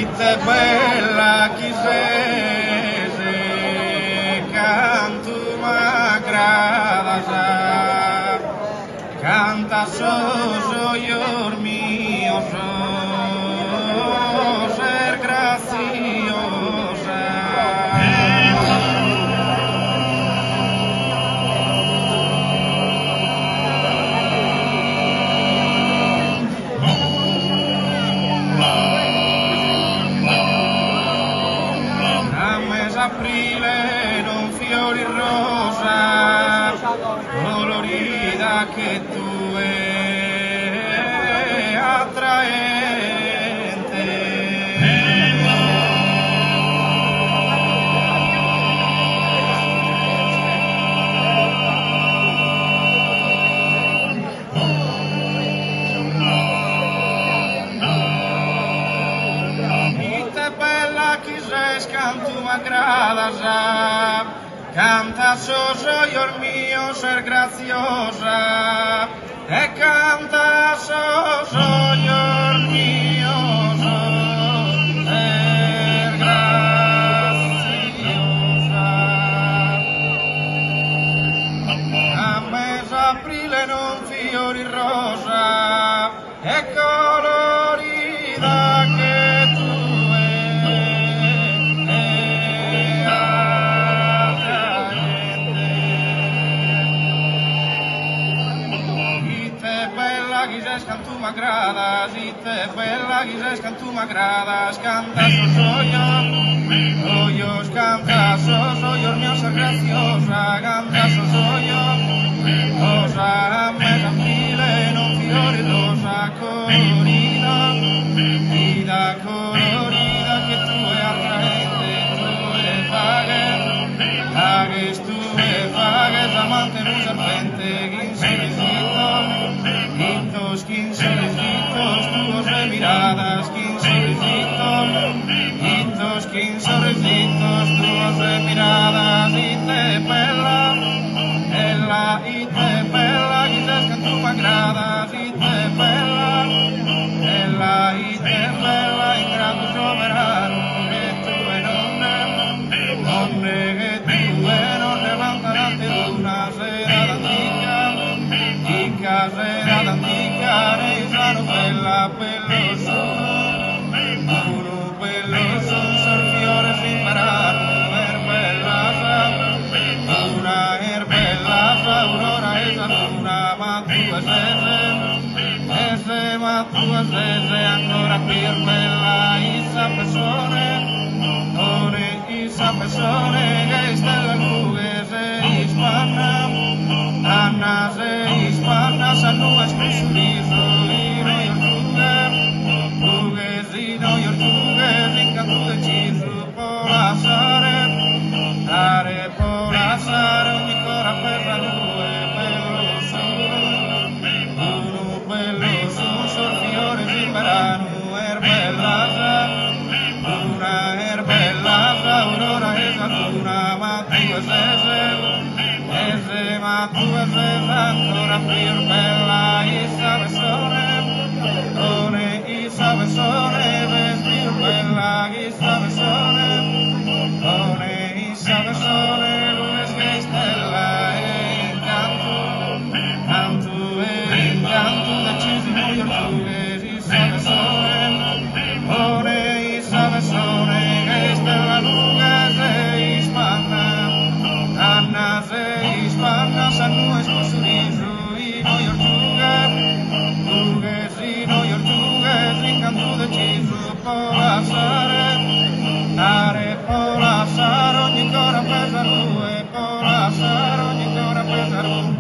Ite bella chi sei, canto m'agrada già, canta so io mio ser graziosa. Aprile non fiori rosa, colorida che tu è attraente. Ite bella chi sei, canto m'agrada già, canta io mio ser graziosa, e canta io mio ser graziosa. A mes aprile non fiori rosa, e colorida che tu cantu m'agradas, ite bella guises cantu m'agradas, canta soyos, canta soyos mio ser graziosa, canta soyos, rosa, mes aprile non fiori rosa, colorida, vida colorida che tu è attraente, tu è pagues, tu è pagues, amante un serpente, quin sorrisitos, tuos de miradas, quin sorrisitos, tuos de miradas, ite bella, quizás que tu m'agradas, ite bella, ingrato soberano, che tu e nonne che tu e non levanta l'ante luna, sera d'antica, sera d'antica, reisano bella, pelloso, sorfiore sin parar, una erbellasa, aurora esa luna, ma tu ese, ancora più bella, isa persone, che stella luguese, hispana, Anna se hispana, sanua con sorriso, io jugues, incanto deciso, por lasare, ogni cora per la lue, bello su, sorfiore di verano, erbellasa, aurora esa luna, ma tu es ancora più bella, isa besone, ves più bella, isa besone, ves che stella e incanto, decisi noi ortugues, isa besone, che stella lugues e hispana, Anna se hispana, sanua es con sorriso, noi ortugues, incanto deciso, por lasare, ogni cora pesa lui, por lasare, ogni cora pesa lui.